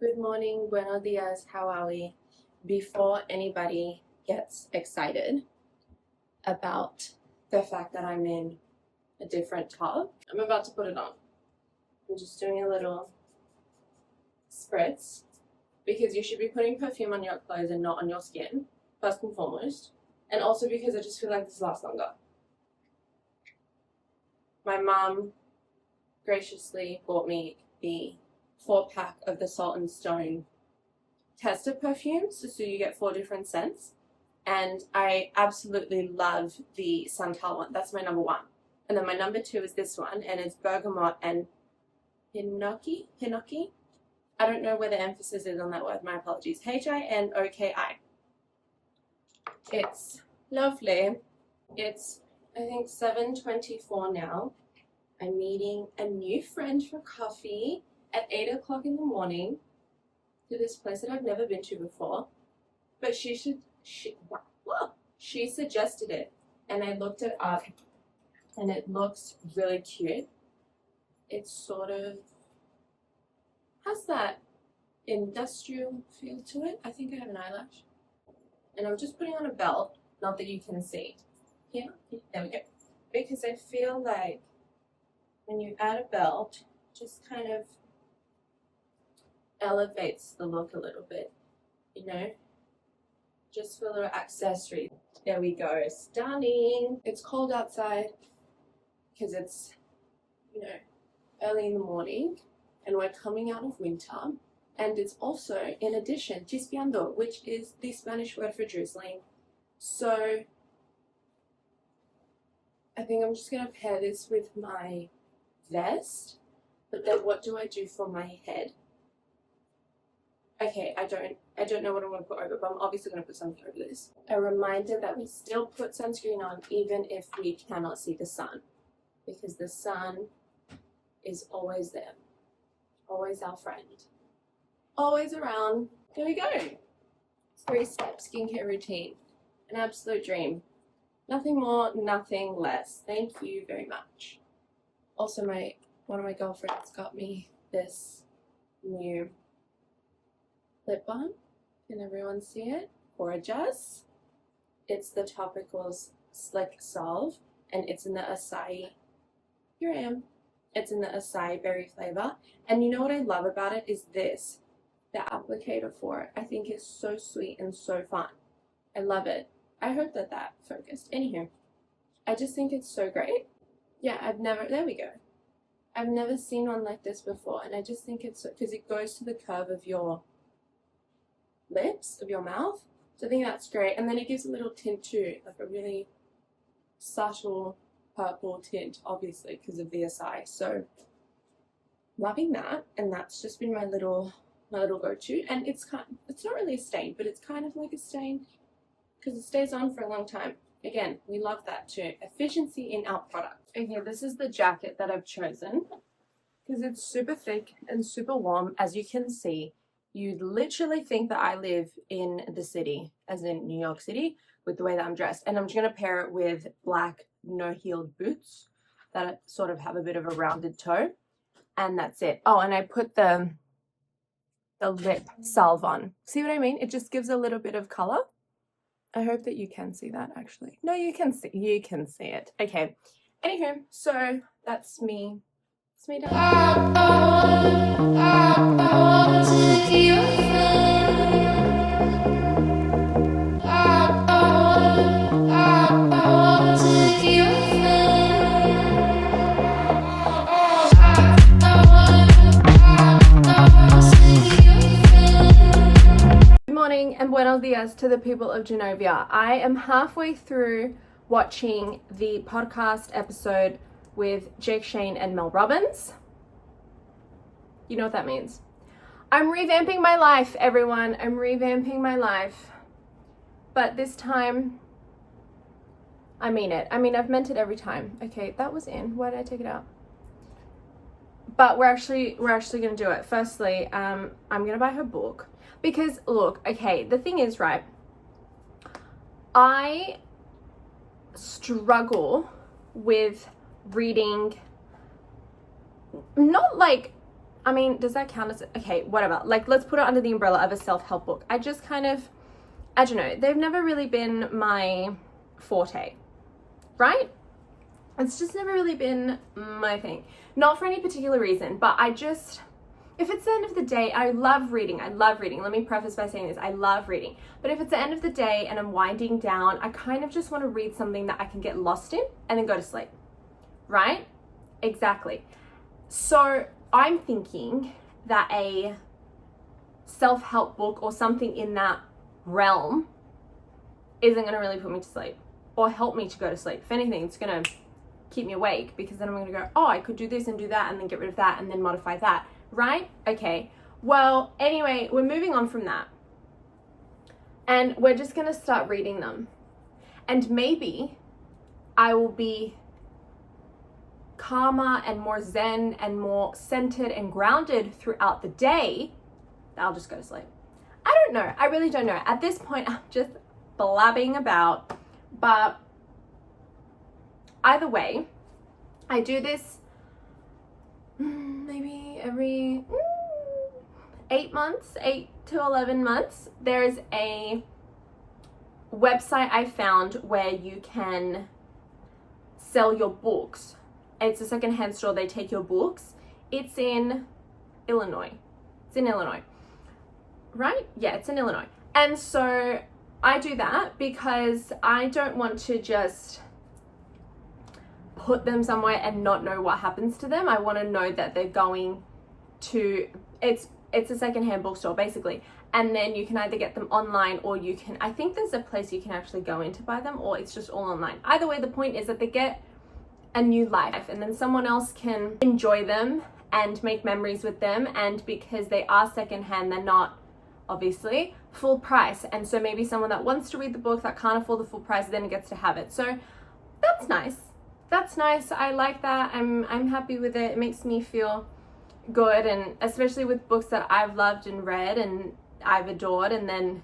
Good morning, buenos dias, how are we? Before anybody gets excited about the fact that I'm in a different tub, I'm about to put it on. I'm just doing a little spritz because you should be putting perfume on your clothes and not on your skin, first and foremost. And also because I just feel like this lasts longer. My mom graciously bought me the 4-pack of the Salt and Stone tester perfumes, so you get 4 different scents, and I absolutely love the Santal one. That's my number 1. And then my number 2 is this one, and it's bergamot and hinoki. I don't know where the emphasis is on that word, my apologies. Hinoki. It's lovely. It's I think 7:24 now. I'm meeting a new friend for coffee at 8 o'clock in the morning to this place that I've never been to before. But she suggested it, and I looked it up, and it looks really cute. It sort of has that industrial feel to it. I think I have an eyelash. And I'm just putting on a belt, not that you can see. Here, there we go. Because I feel like when you add a belt, just kind of elevates the look a little bit, you know, just for a little accessory. There we go, stunning. It's cold outside because it's, you know, early in the morning and we're coming out of winter. And it's also, in addition, chispeando, which is the Spanish word for drizzling. So I think I'm just gonna pair this with my vest, but then what do I do for my head? Okay, I don't know what I'm going to put over, but I'm obviously going to put something over this. A reminder that we still put sunscreen on even if we cannot see the sun, because the sun is always there, always our friend, always around. Here we go. 3-step skincare routine, an absolute dream. Nothing more, nothing less. Thank you very much. Also, one of my girlfriends got me this new lip balm. Can everyone see it? Gorgeous. It's the Topicals Slick Salve, and it's in the acai. Here I am. It's in the acai berry flavor. And you know what I love about it is this. The applicator for it, I think, is so sweet and so fun. I love it. I hope that focused. Anywho, I just think it's so great. Yeah, there we go. I've never seen one like this before, and I just think it's, because it goes to the curve of your lips, of your mouth, so I think that's great. And then it gives a little tint too, like a really subtle purple tint, obviously because of the acai. So loving that, and that's just been my little go-to. And it's not really a stain, but it's kind of like a stain because it stays on for a long time. Again, we love that too. Efficiency in our product. Okay, this is the jacket that I've chosen because it's super thick and super warm. As you can see, you'd literally think that I live in the city, as in New York City, with the way that I'm dressed. And I'm just going to pair it with black no-heeled boots that sort of have a bit of a rounded toe. And that's it. Oh, and I put the lip salve on. See what I mean? It just gives a little bit of color. I hope that you can see that, actually. No, you can see it. Okay. Anywho, so that's me. It's me done. Good morning and buenos dias to the people of Genovia. I am halfway through watching the podcast episode with Jake Shane and Mel Robbins. You know what that means. I'm revamping my life, everyone. I'm revamping my life. But this time, I mean it. I mean, I've meant it every time. Okay, that was in. Why did I take it out? But we're actually going to do it. Firstly, I'm going to buy her book. Because, look, okay, the thing is, right, I struggle with reading, not like I mean, does that count as, okay, whatever. Like, let's put it under the umbrella of a self-help book. I just kind of, I don't know, they've never really been my forte, right? It's just never really been my thing. Not for any particular reason, but I just, if it's the end of the day, I love reading. Let me preface by saying this, I love reading. But if it's the end of the day and I'm winding down, I kind of just want to read something that I can get lost in and then go to sleep, right? Exactly. So I'm thinking that a self-help book or something in that realm isn't going to really put me to sleep or help me to go to sleep. If anything, it's going to keep me awake, because then I'm going to go, oh, I could do this and do that and then get rid of that and then modify that, right? Okay. Well, anyway, we're moving on from that. And we're just going to start reading them. And maybe I will be calmer and more zen and more centered and grounded throughout the day. I'll just go to sleep. I don't know. I really don't know. At this point, I'm just blabbing about. But either way, I do this maybe every 8 to 11 months. There's a website I found where you can sell your books. It's a secondhand store. They take your books. It's in Illinois. Right? Yeah, it's in Illinois. And so I do that because I don't want to just put them somewhere and not know what happens to them. I want to know that they're going to, it's a secondhand bookstore basically. And then you can either get them online or you can, I think there's a place you can actually go in to buy them, or it's just all online. Either way, the point is that they get a new life and then someone else can enjoy them and make memories with them. And because they are secondhand, they're not obviously full price. And so maybe someone that wants to read the book that can't afford the full price then gets to have it. So that's nice. That's nice. I like that. I'm happy with it. It makes me feel good, and especially with books that I've loved and read and I've adored, and then,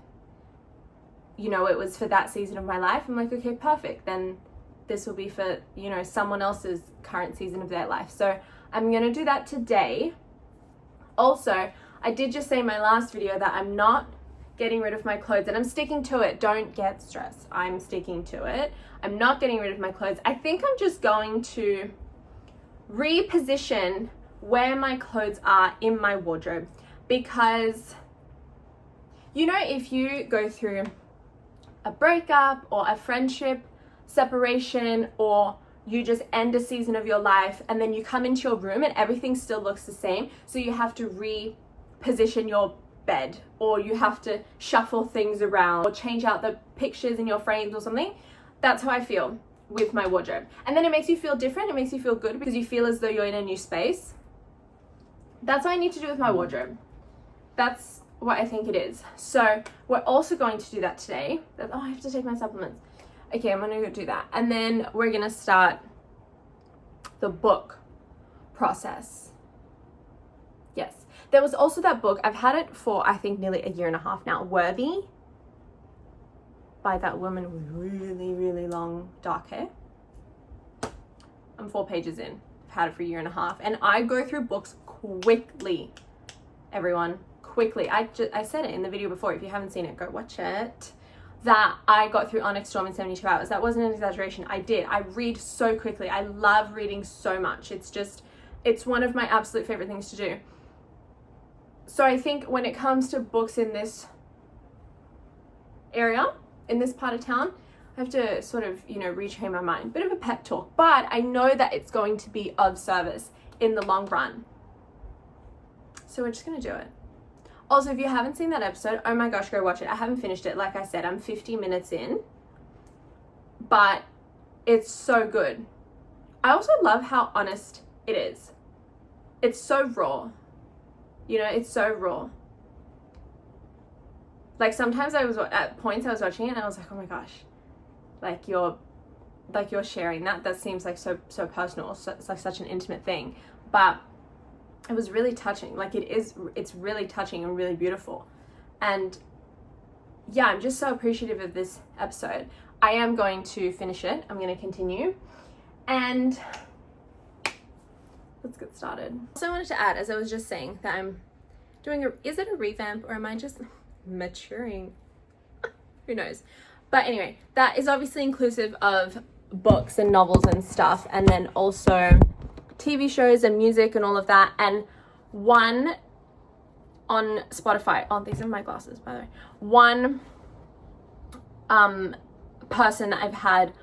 you know, it was for that season of my life. I'm like, okay, perfect. Then this will be for, you know, someone else's current season of their life. So I'm going to do that today. Also, I did just say in my last video that I'm not getting rid of my clothes, and I'm sticking to it. Don't get stressed. I'm sticking to it. I'm not getting rid of my clothes. I think I'm just going to reposition where my clothes are in my wardrobe, because, you know, if you go through a breakup or a friendship separation, or you just end a season of your life and then you come into your room and everything still looks the same, so you have to reposition your bed, or you have to shuffle things around or change out the pictures in your frames or something. That's how I feel with my wardrobe. And then it makes you feel different. It makes you feel good because you feel as though you're in a new space. That's what I need to do with my wardrobe. That's what I think it is. So we're also going to do that today. Oh, I have to take my supplements. Okay, I'm gonna go do that. And then we're gonna start the book process. Yes. There was also that book, I've had it for I think nearly 1.5 years now, Worthy, by that woman with really, really long dark hair. I'm 4 pages in. I've had it for 1.5 years. And I go through books quickly, everyone, quickly. I said it in the video before. If you haven't seen it, go watch it. That I got through Onyx Storm in 72 hours. That wasn't an exaggeration. I did. I read so quickly. I love reading so much. It's one of my absolute favorite things to do. So I think when it comes to books in this area, in this part of town, I have to sort of, you know, retrain my mind. Bit of a pep talk, but I know that it's going to be of service in the long run. So we're just going to do it. Also, if you haven't seen that episode, oh my gosh, go watch it. I haven't finished it. Like I said, I'm 50 minutes in, but it's so good. I also love how honest it is. It's so raw. You know, it's so raw. Like sometimes at points I was watching it and I was like, oh my gosh, like you're sharing that. That seems like so personal. So, it's like such an intimate thing, but it was really touching. Like it's really touching and really beautiful. And yeah, I'm just so appreciative of this episode. I am going to finish it. I'm going to continue. And let's get started. Also, I wanted to add, as I was just saying, that I'm doing is it a revamp or am I just maturing? Who knows? But anyway, that is obviously inclusive of books and novels and stuff, and then also TV shows and music and all of that. And one on Spotify, oh, these are my glasses, by the way. One person that I've had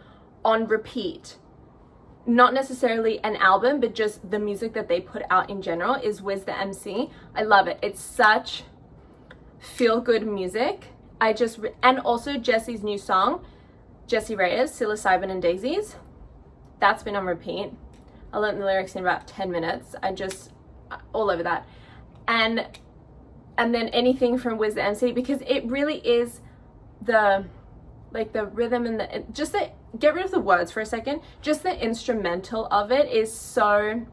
on repeat, not necessarily an album, but just the music that they put out in general, is Wiz the MC. I love it. It's such feel-good music. And also Jesse's new song, Jessie Reyes, Psilocybin and Daisies. That's been on repeat. I learned the lyrics in about 10 minutes. I just, all over that. And then anything from Wiz the MC, because it really is the rhythm and get rid of the words for a second. Just the instrumental of it is so,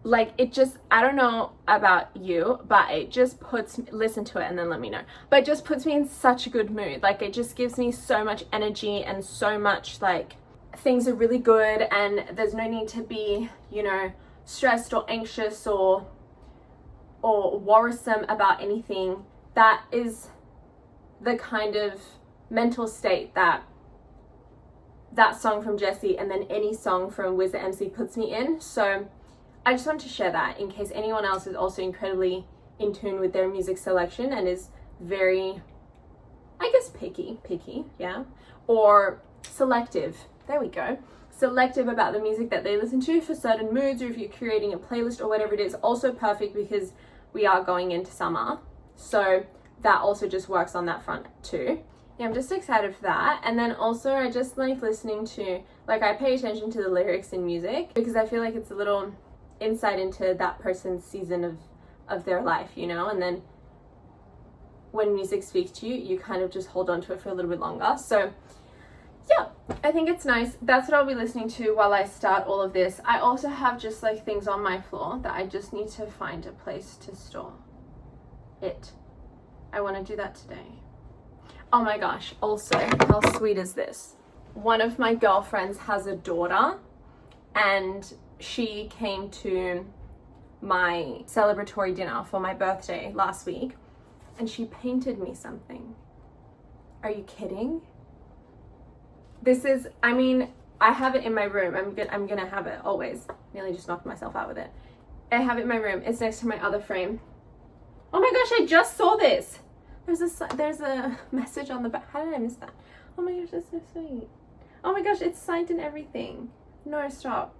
like, it just, I don't know about you, but it just listen to it and then let me know. But it just puts me in such a good mood. Like, it just gives me so much energy and so much, like, things are really good and there's no need to be, you know, stressed or anxious or worrisome about anything. That is the kind of mental state that song from Jessie and then any song from Wiz the MC puts me in. So I just wanted to share that in case anyone else is also incredibly in tune with their music selection and is very, I guess, picky, yeah, or selective. There we go. Selective about the music that they listen to for certain moods, or if you're creating a playlist or whatever it is. Also perfect because we are going into summer. So that also just works on that front too. Yeah, I'm just excited for that. And then also I just like listening to, like, I pay attention to the lyrics in music because I feel like it's a little insight into that person's season of their life, you know. And then when music speaks to you, you kind of just hold on to it for a little bit longer. So yeah, I think it's nice. That's what I'll be listening to while I start all of this. I also have just like things on my floor that I just need to find a place to store it. I want to do that today. Oh my gosh, also, how sweet is this? One of my girlfriends has a daughter and she came to my celebratory dinner for my birthday last week and she painted me something. Are you kidding? This is, I mean, I have it in my room. I'm gonna have it always. Nearly just knocked myself out with it. I have it in my room. It's next to my other frame. Oh my gosh, I just saw this. There's a message on the back. How did I miss that? Oh my gosh, that's so sweet. Oh my gosh, it's signed and everything. No, stop.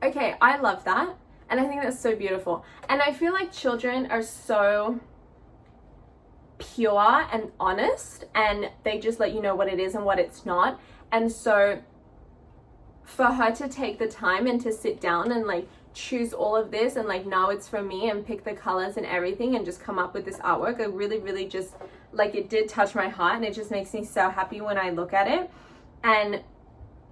Okay, I love that. And I think that's so beautiful. And I feel like children are so pure and honest, and they just let you know what it is and what it's not. And so for her to take the time and to sit down and like choose all of this and like know it's from me and pick the colors and everything and just come up with this artwork, it really just, like, it did touch my heart, and it just makes me so happy when I look at it. And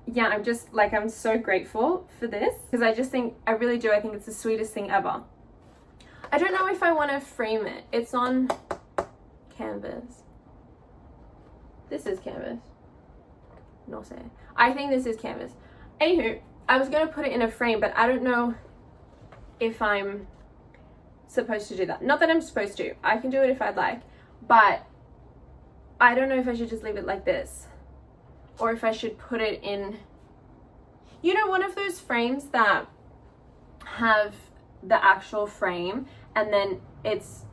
yeah, I'm just like, I'm so grateful for this because I just think, I really do, I think it's the sweetest thing ever. I don't know if I want to frame it. It's on canvas. This is canvas. No say. I think this is canvas. Anywho, I was going to put it in a frame, but I don't know if I'm supposed to do that. Not that I'm supposed to. I can do it if I'd like. But I don't know if I should just leave it like this. Or if I should put it in, you know, one of those frames that have the actual frame and then it's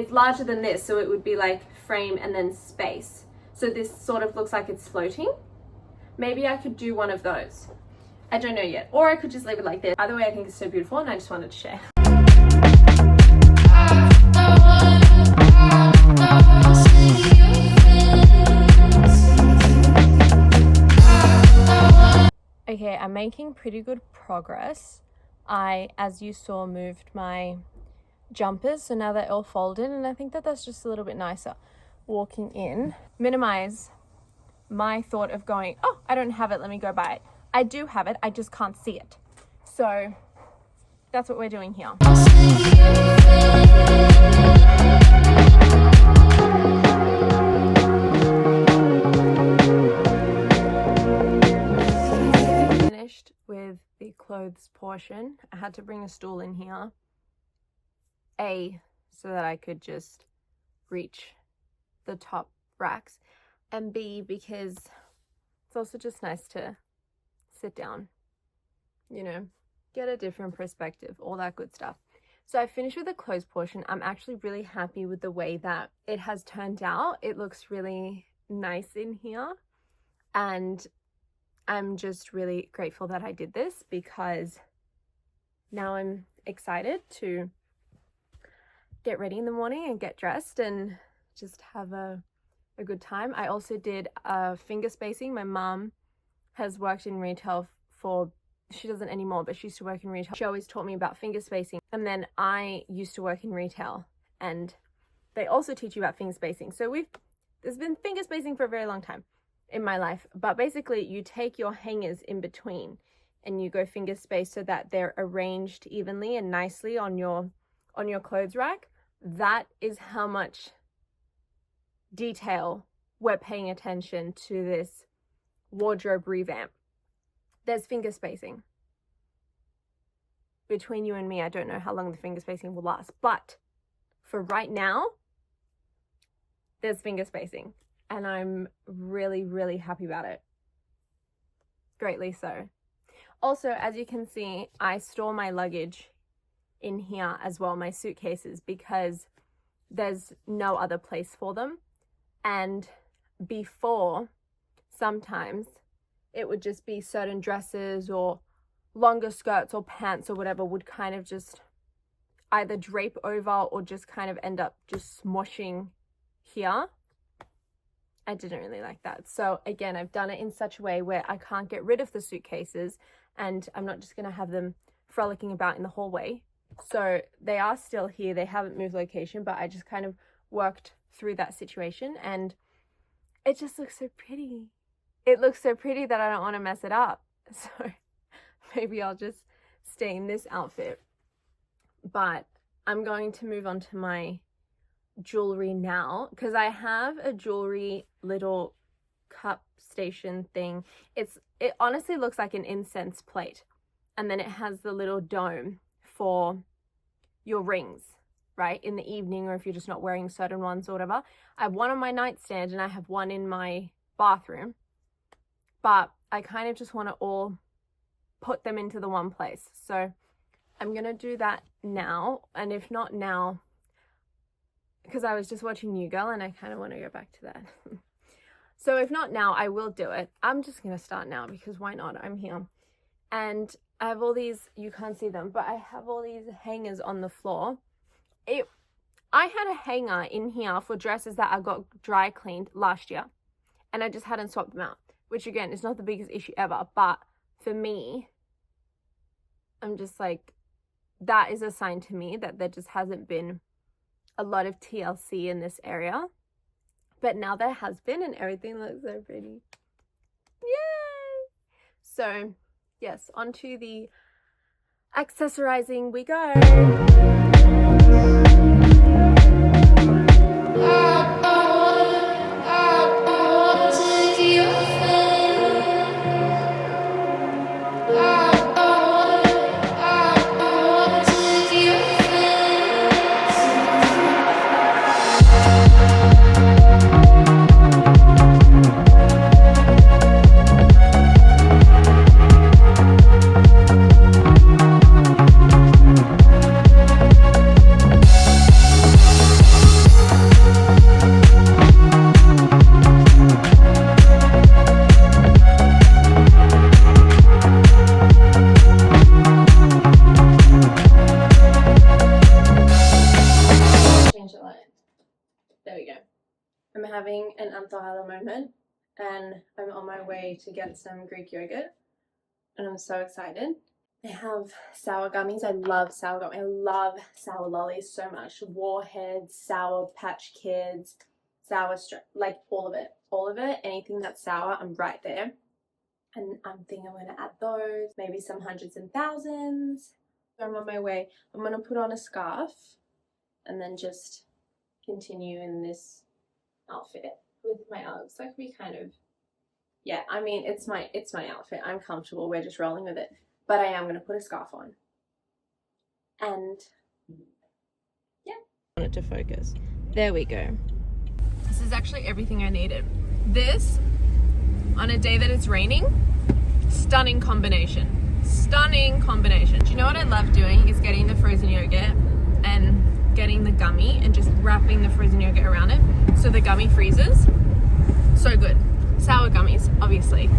larger than this, so it would be like frame and then space. So this sort of looks like it's floating. Maybe I could do one of those. I don't know yet. Or I could just leave it like this. Either way, I think it's so beautiful and I just wanted to share. Okay, I'm making pretty good progress. I, as you saw, moved my jumpers, so now they're all folded, and I think that that's just a little bit nicer walking in. Minimize my thought of going, oh, I don't have it, let me go buy it. I do have it, I just can't see it. So that's what we're doing here. Finished with had to bring a stool in here. A, so that I could just reach the top racks, and B, because it's also just nice to sit down, you know, get a different perspective, all that good stuff. So I finished with the clothes portion. I'm actually really happy with the way that it has turned out. It looks really nice in here, and I'm just really grateful that I did this, because now I'm excited to get ready in the morning and get dressed and just have a good time. I also did finger spacing. My mom has worked in retail for, she doesn't anymore, but she used to work in retail. She always taught me about finger spacing. And then I used to work in retail, and they also teach you about finger spacing. So there's been finger spacing for a very long time in my life, but basically you take your hangers in between and you go finger space so that they're arranged evenly and nicely on your clothes rack. That is how much detail we're paying attention to this wardrobe revamp. There's finger spacing. Between you and me, I don't know how long the finger spacing will last, but for right now, there's finger spacing, and I'm really, really happy about it. Greatly so. Also, as you can see, I store my luggage in here as well, my suitcases, because there's no other place for them. And before, sometimes it would just be certain dresses or longer skirts or pants or whatever would kind of just either drape over or just kind of end up just smushing here. I didn't really like that. So again, I've done it in such a way where I can't get rid of the suitcases, and I'm not just going to have them frolicking about in the hallway. So they are still here. They haven't moved location, but I just kind of worked through that situation, and it just looks so pretty. It looks so pretty that I don't want to mess it up. So maybe I'll just stay in this outfit. But I'm going to move on to my jewelry now, because I have a jewelry little cup station thing. It honestly looks like an incense plate, and then it has the little dome for your rings, right, in the evening, or if you're just not wearing certain ones or whatever. I have one on my nightstand and I have one in my bathroom, but I kind of just want to all put them into the one place. So I'm gonna do that now, and if not now, because I was just watching New Girl and I kind of want to go back to that. So if not now, I will do it. I'm just gonna start now, because why not? I'm here. And I have all these, you can't see them, but I have all these hangers on the floor. I had a hanger in here for dresses that I got dry cleaned last year, and I just hadn't swapped them out, which again is not the biggest issue ever, but for me, I'm just like, that is a sign to me that there just hasn't been a lot of TLC in this area. But now there has been, and everything looks so pretty. Yay! So yes, onto the accessorizing we go. There we go. I'm having an Anthohala moment, and I'm on my way to get some Greek yogurt, and I'm so excited. They have sour gummies. I love sour gummies. I love sour lollies so much. Warheads, Sour Patch Kids, sour like all of it. All of it. Anything that's sour, I'm right there. And I'm thinking I'm going to add those, maybe some hundreds and thousands. So I'm on my way. I'm going to put on a scarf and then just continue in this outfit with my Uggs. That could be kind of, yeah, I mean, it's my outfit. I'm comfortable. We're just rolling with it. But I am going to put a scarf on. And yeah. I want it to focus. There we go. This is actually everything I needed. This, on a day that it's raining, stunning combination. Stunning combination. Do you know what I love doing is getting the frozen yogurt and getting the gummy and just wrapping the frozen yogurt around it so the gummy freezes. So good. Sour gummies, obviously.